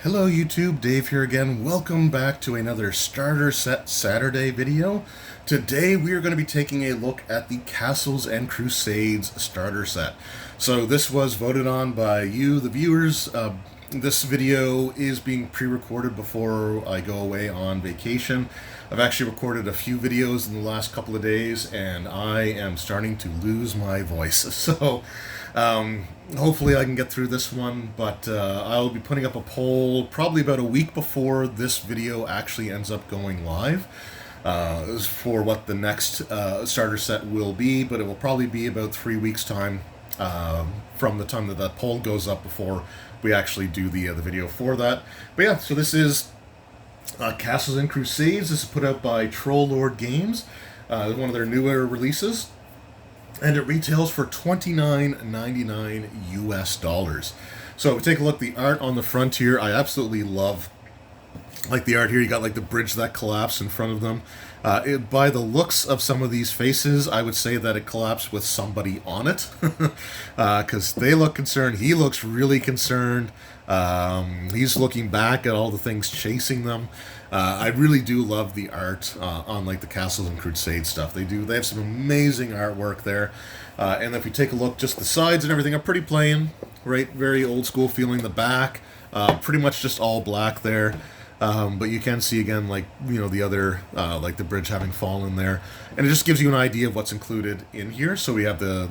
Hello YouTube, Dave here again. Welcome back to another Starter Set Saturday video. Today we are going to be taking a look at the Castles and Crusades starter set. So this was voted on by you, the viewers. This video is being pre-recorded before I go away on vacation. I've actually recorded a few videos in the last couple of days and I am starting to lose my voice. So hopefully I can get through this one, but I'll be putting up a poll probably about a week before this video actually ends up going live for what the next starter set will be, but it will probably be about 3 weeks time from the time that that poll goes up before we actually do the video for that. But yeah, so this is Castles and Crusades. This is put out by Troll Lord Games, one of their newer releases. And it retails for $29.99 US. So if we take a look at the art on the front here, I absolutely love the art here. You got like the bridge that collapsed in front of them. By the looks of some of these faces, I would say that it collapsed with somebody on it, because they look concerned. He looks really concerned. He's looking back at all the things chasing them. I really do love the art on like the Castles and Crusade stuff. They have some amazing artwork there. And if you take a look, just the sides and everything are pretty plain, right? Very old school feeling. The back, pretty much just all black there. But you can see again, like, you know, the other, like the bridge having fallen there. And it just gives you an idea of what's included in here. So we have the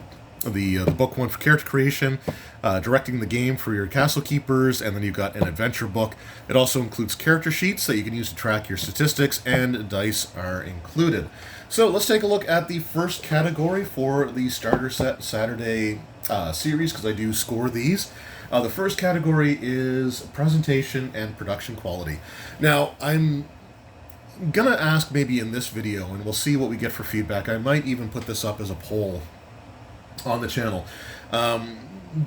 book one for character creation, directing the game for your castle keepers, and then you've got an adventure book. It also includes character sheets that you can use to track your statistics, and dice are included. So let's take a look at the first category for the starter set Saturday series, because I do score these. The first category is presentation and production quality. Now, I'm gonna ask maybe in this video, and we'll see what we get for feedback. I might even put this up as a poll on the channel.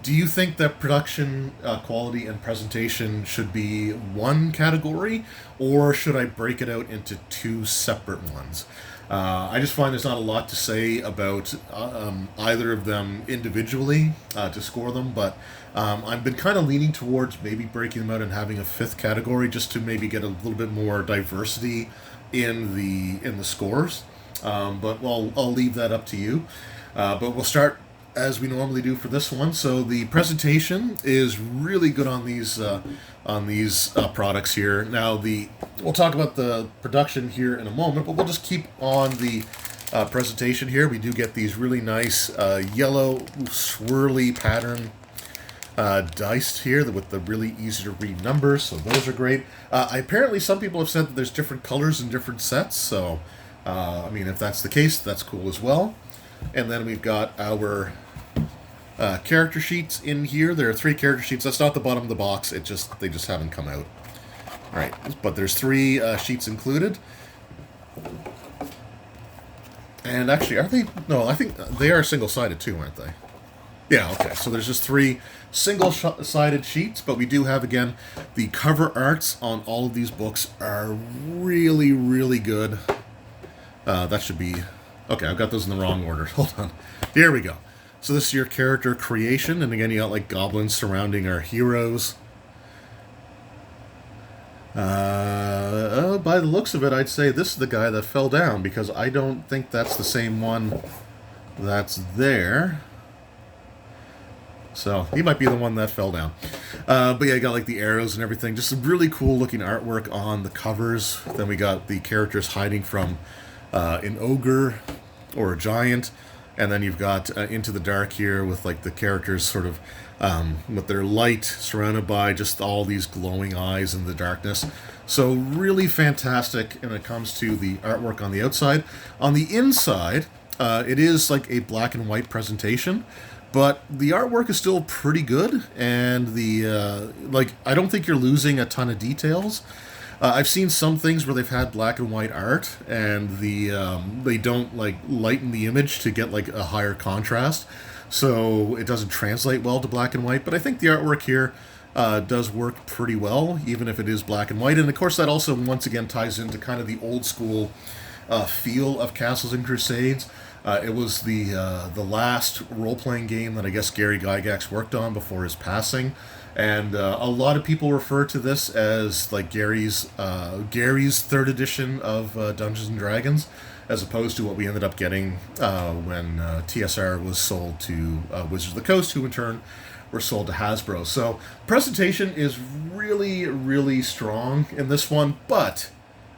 Do you think that production quality and presentation should be one category, or should I break it out into two separate ones? I just find there's not a lot to say about either of them individually to score them, but I've been kind of leaning towards maybe breaking them out and having a fifth category just to maybe get a little bit more diversity in the scores. But I'll leave that up to you. But we'll start as we normally do for this one. So the presentation is really good on these products here. Now we'll talk about the production here in a moment, but we'll just keep on the presentation here. We do get these really nice yellow swirly pattern diced here with the really easy to read numbers, so those are great. Apparently some people have said that there's different colors in different sets, so I mean, if that's the case, that's cool as well. And then we've got our character sheets in here. There are 3 character sheets. That's not the bottom of the box. They just haven't come out. All right, but there's 3 sheets included. And actually, are they? No, I think they are single-sided too, aren't they? Yeah, okay. So there's just 3 single-sided sheets, but we do have, again, the cover arts on all of these books are really, really good. That should be... Okay, I've got those in the wrong order. Hold on. Here we go. So this is your character creation, and again, you got like goblins surrounding our heroes. By the looks of it, I'd say this is the guy that fell down, because I don't think that's the same one that's there. So he might be the one that fell down. But yeah, you got like the arrows and everything. Just some really cool looking artwork on the covers. Then we got the characters hiding from an ogre or a giant, and then you've got Into the Dark here with like the characters sort of with their light surrounded by just all these glowing eyes in the darkness. So really fantastic when it comes to the artwork on the outside. On the inside, it is like a black and white presentation, but the artwork is still pretty good, and I don't think you're losing a ton of details. I've seen some things where they've had black and white art, and they don't like lighten the image to get like a higher contrast, so it doesn't translate well to black and white. But I think the artwork here does work pretty well, even if it is black and white. And of course, that also once again ties into kind of the old school feel of Castles and Crusades. It was the last role-playing game that I guess Gary Gygax worked on before his passing, and a lot of people refer to this as like Gary's third edition of Dungeons and Dragons, as opposed to what we ended up getting when TSR was sold to Wizards of the Coast, who in turn were sold to Hasbro. So presentation is really, really strong in this one, but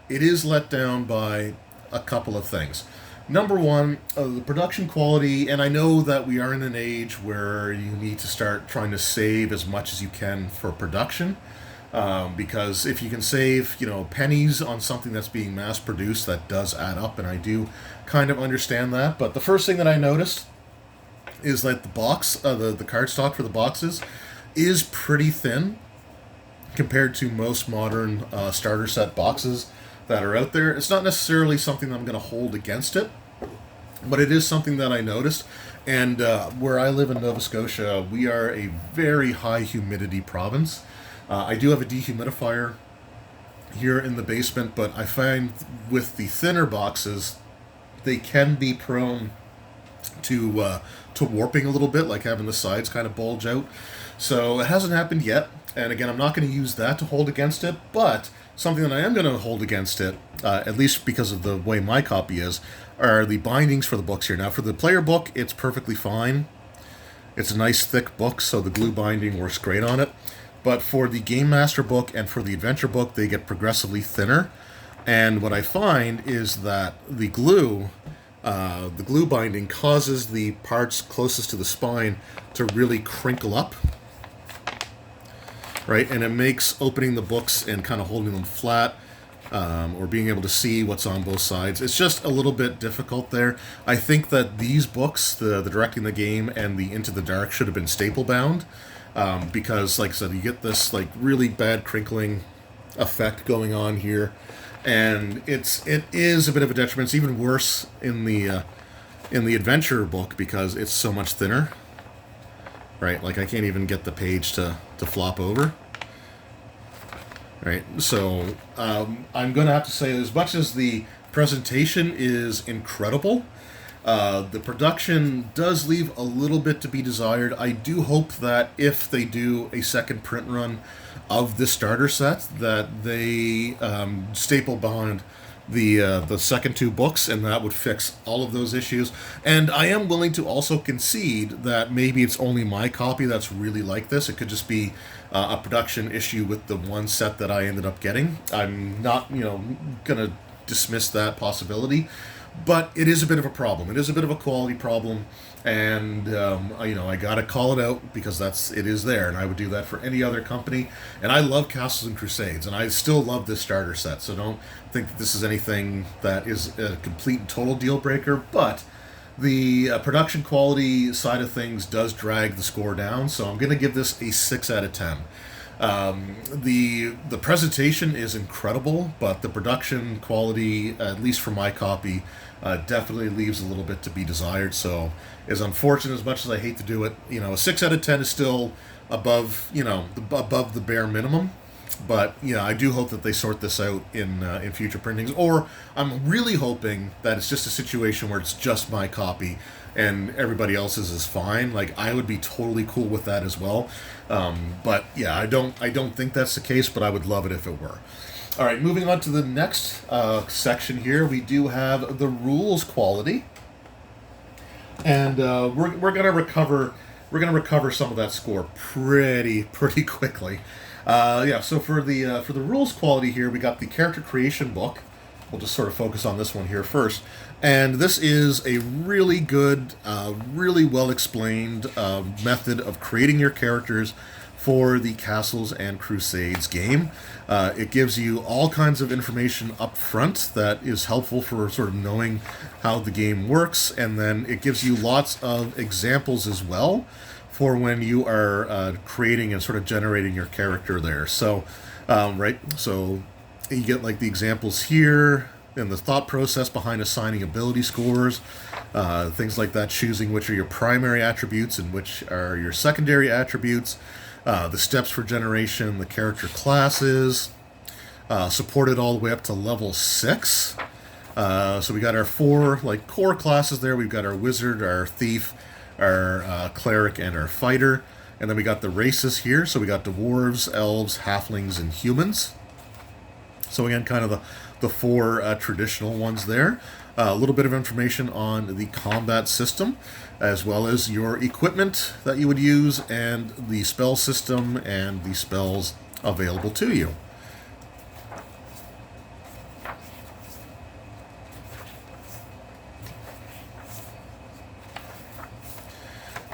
it is let down by a couple of things. Number one, the production quality, and I know that we are in an age where you need to start trying to save as much as you can for production, because if you can save, pennies on something that's being mass produced, that does add up, and I do kind of understand that. But the first thing that I noticed is that the box, the cardstock for the boxes, is pretty thin compared to most modern starter set boxes that are out there. It's not necessarily something that I'm going to hold against it, but it is something that I noticed. And where I live in Nova Scotia, we are a very high humidity province. I do have a dehumidifier here in the basement, but I find with the thinner boxes, they can be prone to warping a little bit, like having the sides kind of bulge out. So it hasn't happened yet, and again, I'm not going to use that to hold against it, but something that I am going to hold against it, at least because of the way my copy is, are the bindings for the books here. Now, for the player book, it's perfectly fine. It's a nice thick book, so the glue binding works great on it. But for the Game Master book and for the Adventure book, they get progressively thinner. And what I find is that the glue binding causes the parts closest to the spine to really crinkle up, right? And it makes opening the books and kind of holding them flat, or being able to see what's on both sides, it's just a little bit difficult there. I think that these books, the Directing the Game and the Into the Dark, should have been staple bound, because, like I said, you get this like really bad crinkling effect going on here. And it is a bit of a detriment. It's even worse in the Adventure book because it's so much thinner. Right, like I can't even get the page to flop over. Right, so I'm going to have to say, as much as the presentation is incredible, the production does leave a little bit to be desired. I do hope that if they do a second print run of this starter set, that they staple bond the second two books, and that would fix all of those issues. And I am willing to also concede that maybe it's only my copy that's really like this. It could just be a production issue with the one set that I ended up getting. I'm not, gonna dismiss that possibility, but it is a bit of a problem. It is a bit of a quality problem, and I gotta call it out because it is there, and I would do that for any other company. And I love Castles and Crusades, and I still love this starter set, so don't think that this is anything that is a complete and total deal breaker, but the production quality side of things does drag the score down, so I'm going to give this a 6 out of 10. The presentation is incredible, but the production quality, at least for my copy, definitely leaves a little bit to be desired. So, as unfortunate as much as I hate to do it, a 6 out of 10 is still above the bare minimum. But I do hope that they sort this out in future printings. Or I'm really hoping that it's just a situation where it's just my copy and everybody else's is fine. Like, I would be totally cool with that as well. But yeah, I don't think that's the case, but I would love it if it were. All right, moving on to the next section here, we do have the rules quality, and we're gonna recover some of that score pretty quickly. So for the rules quality here, we got the character creation book. We'll just sort of focus on this one here first. And this is a really good, really well explained method of creating your characters for the Castles and Crusades game. It gives you all kinds of information up front that is helpful for sort of knowing how the game works, and then it gives you lots of examples as well for when you are creating and sort of generating your character there. So, so you get like the examples here and the thought process behind assigning ability scores, things like that, choosing which are your primary attributes and which are your secondary attributes, the steps for generation, the character classes, supported all the way up to level 6. So we got our four like core classes there. We've got our wizard, our thief, our cleric, and our fighter. And then we got the races here. So we got dwarves, elves, halflings, and humans. So again, kind of the four traditional ones there. A little bit of information on the combat system, as well as your equipment that you would use, and the spell system and the spells available to you.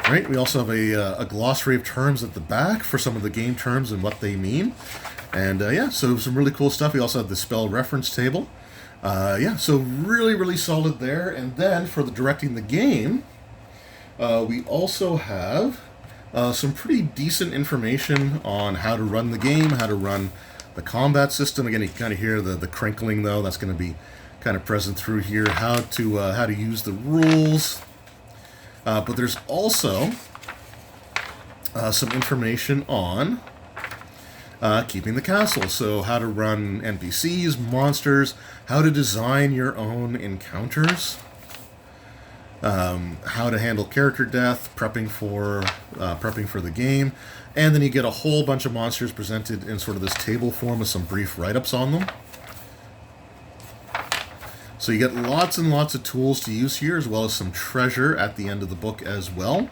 Right, we also have a glossary of terms at the back for some of the game terms and what they mean. And yeah, so some really cool stuff. We also have the spell reference table. Yeah, so really solid there. And then for the directing the game, we also have some pretty decent information on how to run the game, how to run the combat system. Again, you can kind of hear the crinkling though. That's going to be kind of present through here. How to use the rules. But there's also some information on keeping the castle. So how to run NPCs, monsters, how to design your own encounters, how to handle character death, prepping for the game, and then you get a whole bunch of monsters presented in sort of this table form with some brief write-ups on them. So you get lots and lots of tools to use here, as well as some treasure at the end of the book as well.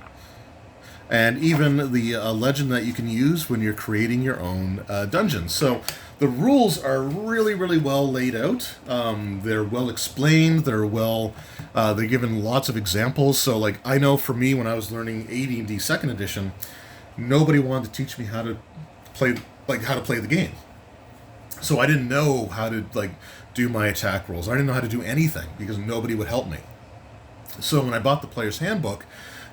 And even the legend that you can use when you're creating your own dungeons. So the rules are really well laid out. They're well explained. They're given lots of examples. So like I know for me, when I was learning AD&D 2nd edition, nobody wanted to teach me how to play the game. So I didn't know how to do my attack rolls. I didn't know how to do anything because nobody would help me. So when I bought the player's handbook,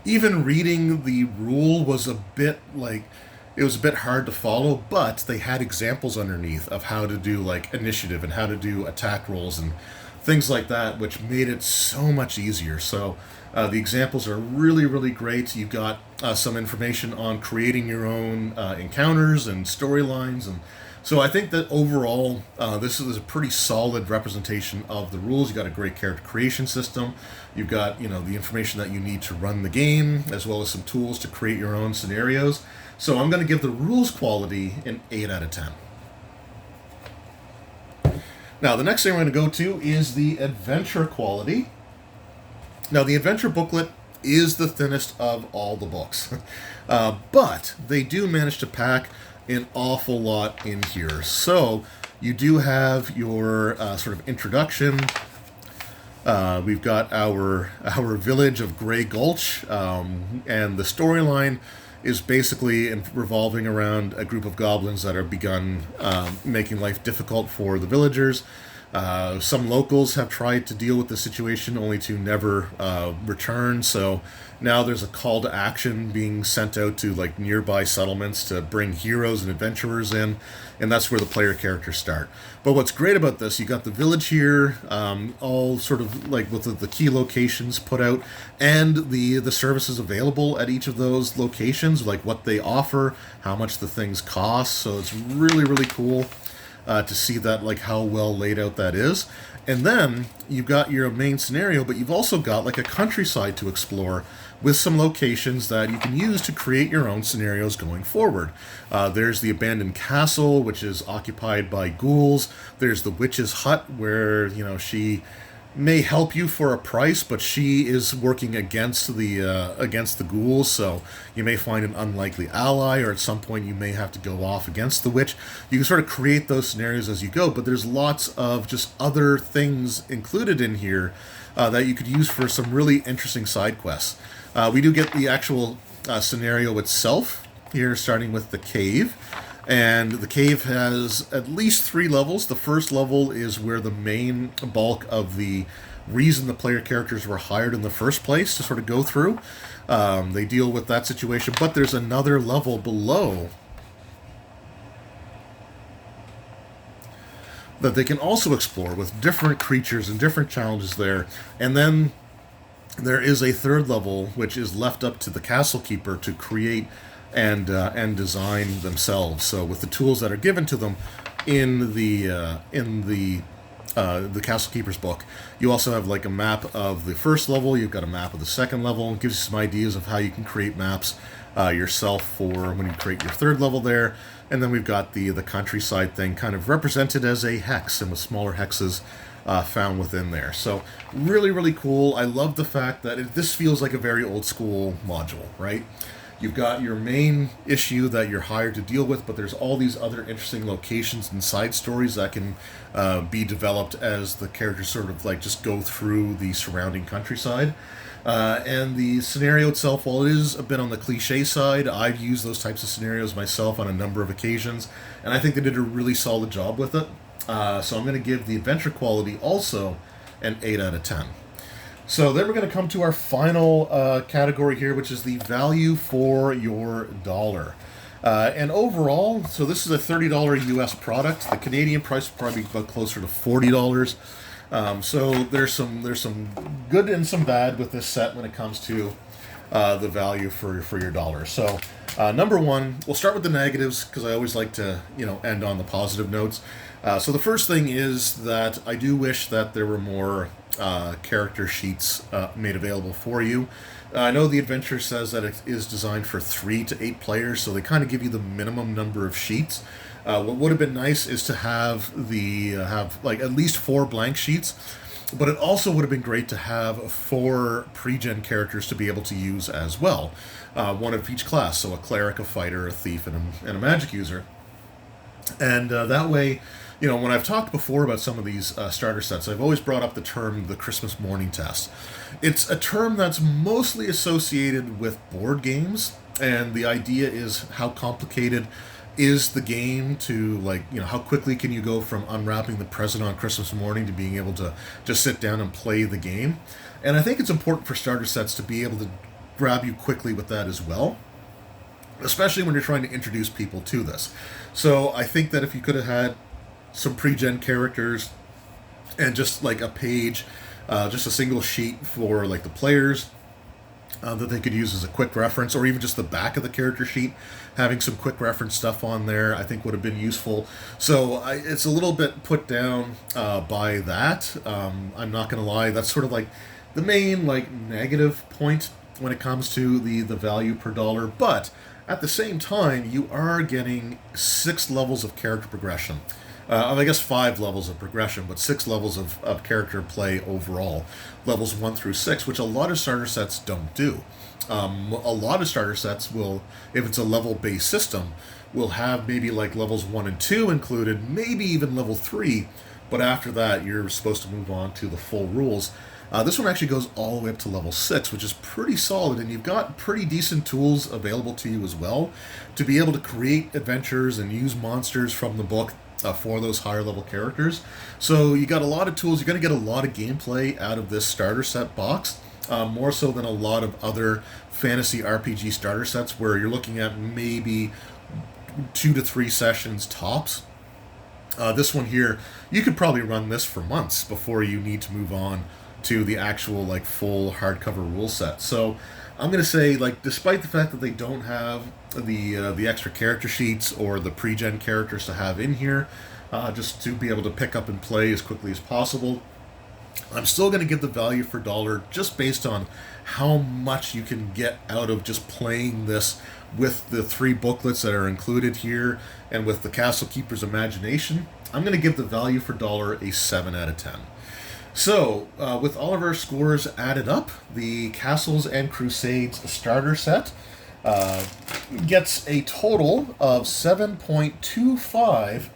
even reading the rule was a bit hard to follow, but they had examples underneath of how to do initiative and how to do attack rolls and things like that, which made it so much easier. So the examples are really great. You've got some information on creating your own encounters and storylines, and so I think that overall this is a pretty solid representation of the rules. You've got a great character creation system. You've got the information that you need to run the game, as well as some tools to create your own scenarios. So I'm going to give the rules quality an 8 out of 10. Now the next thing we're going to go to is the adventure quality. Now the adventure booklet is the thinnest of all the books, but they do manage to pack an awful lot in here. So you do have your sort of introduction. We've got our village of Grey Gulch, and the storyline is basically revolving around a group of goblins that are begun making life difficult for the villagers. Some locals have tried to deal with the situation only to never return, so now there's a call to action being sent out to nearby settlements to bring heroes and adventurers in, and that's where the player characters start. But what's great about this, you got the village here, all sort of with the key locations put out, and the services available at each of those locations, what they offer, how much the things cost. So it's really cool to see that, how well laid out that is. And then you've got your main scenario, but you've also got a countryside to explore with some locations that you can use to create your own scenarios going forward. There's the abandoned castle, which is occupied by ghouls. There's the witch's hut, where she may help you for a price, but she is working against the ghouls, so you may find an unlikely ally, or at some point you may have to go off against the witch. You can sort of create those scenarios as you go, but there's lots of just other things included in here that you could use for some really interesting side quests. We do get the actual scenario itself here, starting with the cave. And the cave has at least 3 levels. The first level is where the main bulk of the reason the player characters were hired in the first place to sort of go through. They deal with that situation, but there's another level below that they can also explore with different creatures and different challenges there. And then there is a third level, which is left up to the castle keeper to create and design themselves. So with the tools that are given to them in the the Castle Keeper's book, you also have like a map of the first level, you've got a map of the second level. It gives you some ideas of how you can create maps yourself for when you create your third level there. And then we've got the countryside thing kind of represented as a hex and with smaller hexes found within there. So really, really cool. I love the fact that this feels like a very old school module, right? You've got your main issue that you're hired to deal with, but there's all these other interesting locations and side stories that can be developed as the characters sort of like just go through the surrounding countryside. And the scenario itself, while it is a bit on the cliche side, I've used those types of scenarios myself on a number of occasions, and I think they did a really solid job with it. So I'm going to give the adventure quality also an 8 out of 10. So then we're going to come to our final category here, which is the value for your dollar. And overall, so this is a $30 US product. The Canadian price will probably be about closer to $40. So there's some good and some bad with this set when it comes to the value for your dollar. So number one, we'll start with the negatives because I always like to end on the positive notes. So the first thing is that I do wish that there were more character sheets made available for you. I know the adventure says that it is designed for 3 to 8 players, so they kind of give you the minimum number of sheets. What would have been nice is to have like at least 4 blank sheets, but it also would have been great to have 4 pre-gen characters to be able to use as well. One of each class, so a cleric, a fighter, a thief, and a magic user. And that way, when I've talked before about some of these starter sets, I've always brought up the term the Christmas morning test. It's a term that's mostly associated with board games, and the idea is how complicated is the game to, how quickly can you go from unwrapping the present on Christmas morning to being able to just sit down and play the game. And I think it's important for starter sets to be able to grab you quickly with that as well, especially when you're trying to introduce people to this. So I think that if you could have had some pre-gen characters and just like a page, just a single sheet for like the players that they could use as a quick reference, or even just the back of the character sheet, having some quick reference stuff on there, I think would have been useful. So it's a little bit put down by that. I'm not going to lie, that's sort of like the main negative point when it comes to the value per dollar, but at the same time, you are getting 6 levels of character progression. I guess 5 levels of progression, but 6 levels of character play overall. Levels 1 through 6, which a lot of starter sets don't do. A lot of starter sets will, if it's a level-based system, will have maybe like levels 1 and 2 included, maybe even level 3, but after that, you're supposed to move on to the full rules. This one actually goes all the way up to level 6, which is pretty solid, and you've got pretty decent tools available to you as well to be able to create adventures and use monsters from the book for those higher level characters. So you got a lot of tools. You're going to get a lot of gameplay out of this starter set box, more so than a lot of other fantasy RPG starter sets where you're looking at maybe 2 to 3 sessions tops. This one here, you could probably run this for months before you need to move on to the actual full hardcover rule set. So I'm going to say, despite the fact that they don't have the extra character sheets or the pre-gen characters to have in here, just to be able to pick up and play as quickly as possible, I'm still going to give the value for dollar just based on how much you can get out of just playing this with the 3 booklets that are included here and with the Castle Keeper's Imagination. I'm going to give the value for dollar a 7 out of 10. So, with all of our scores added up, the Castles and Crusades starter set gets a total of 7.25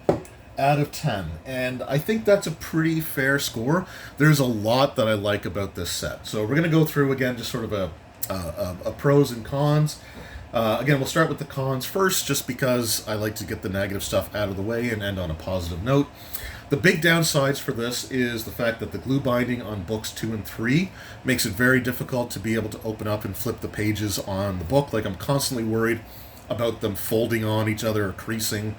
out of 10. And I think that's a pretty fair score. There's a lot that I like about this set. So we're going to go through, again, just sort of a pros and cons. Again, we'll start with the cons first, just because I like to get the negative stuff out of the way and end on a positive note. The big downsides for this is the fact that the glue binding on books 2 and 3 makes it very difficult to be able to open up and flip the pages on the book. I'm constantly worried about them folding on each other or creasing.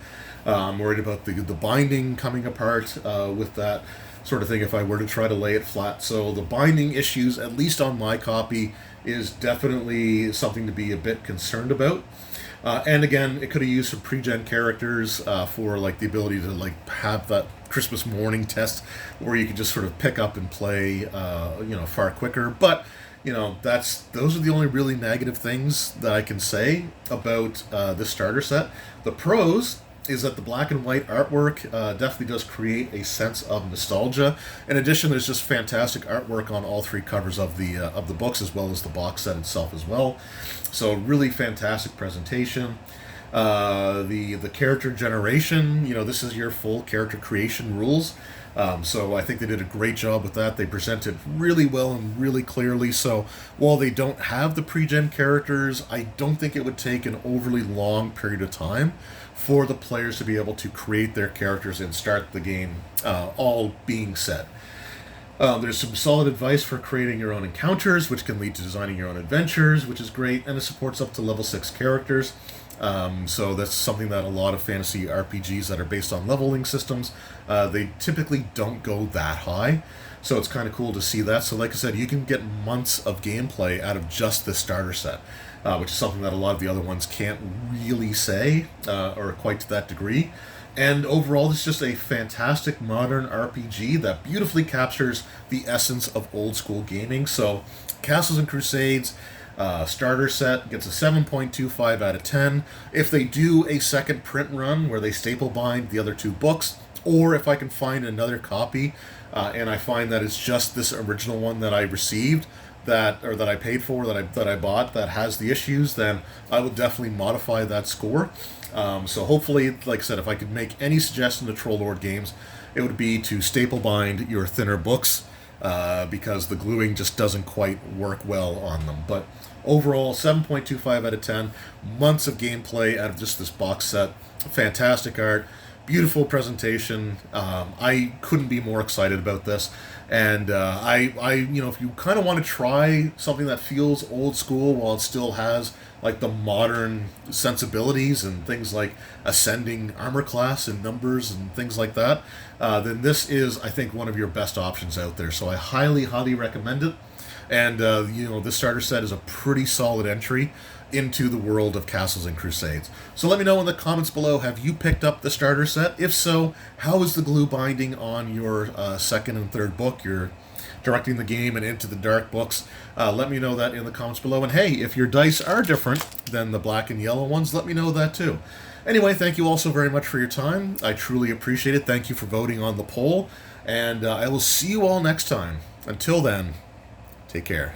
I'm worried about the binding coming apart with that sort of thing if I were to try to lay it flat. So the binding issues, at least on my copy, is definitely something to be a bit concerned about. And again, it could have used some pre-gen characters for like the ability to like have that Christmas morning test where you could just sort of pick up and play, far quicker. But those are the only really negative things that I can say about this starter set. The pros is that the black and white artwork definitely does create a sense of nostalgia. In addition, there's just fantastic artwork on all three covers of the books, as well as the box set itself as well. So really fantastic presentation. The character generation, this is your full character creation rules. So I think they did a great job with that. They presented really well and really clearly. So while they don't have the pre-gen characters, I don't think it would take an overly long period of time for the players to be able to create their characters and start the game, all being said. There's some solid advice for creating your own encounters, which can lead to designing your own adventures, which is great, and it supports up to level 6 characters. So that's something that a lot of fantasy RPGs that are based on leveling systems, they typically don't go that high. So it's kind of cool to see that. So like I said, you can get months of gameplay out of just this starter set, which is something that a lot of the other ones can't really say, or quite to that degree. And overall, it's just a fantastic modern RPG that beautifully captures the essence of old school gaming. So, Castles and Crusades starter set gets a 7.25 out of 10. If they do a second print run where they staple bind the other two books, or if I can find another copy and I find that it's just this original one that I received, that I paid for, that I bought, that has the issues, then I will definitely modify that score. So hopefully, like I said, if I could make any suggestion to Troll Lord Games, it would be to staple bind your thinner books, because the gluing just doesn't quite work well on them. But overall, 7.25 out of 10. Months of gameplay out of just this box set. Fantastic art. Beautiful presentation. I couldn't be more excited about this. And if you kind of want to try something that feels old school while it still has like the modern sensibilities and things like ascending armor class and numbers and things like that, then this is, I think, one of your best options out there. So I highly, highly recommend it. And, this starter set is a pretty solid entry into the world of Castles and Crusades. So let me know in the comments below, have you picked up the starter set? If so, how is the glue binding on your second and third book, your Directing the Game and Into the Dark books? Let me know that in the comments below. And hey, if your dice are different than the black and yellow ones, let me know that too. Anyway, thank you all so very much for your time. I truly appreciate it. Thank you for voting on the poll. And I will see you all next time. Until then, take care.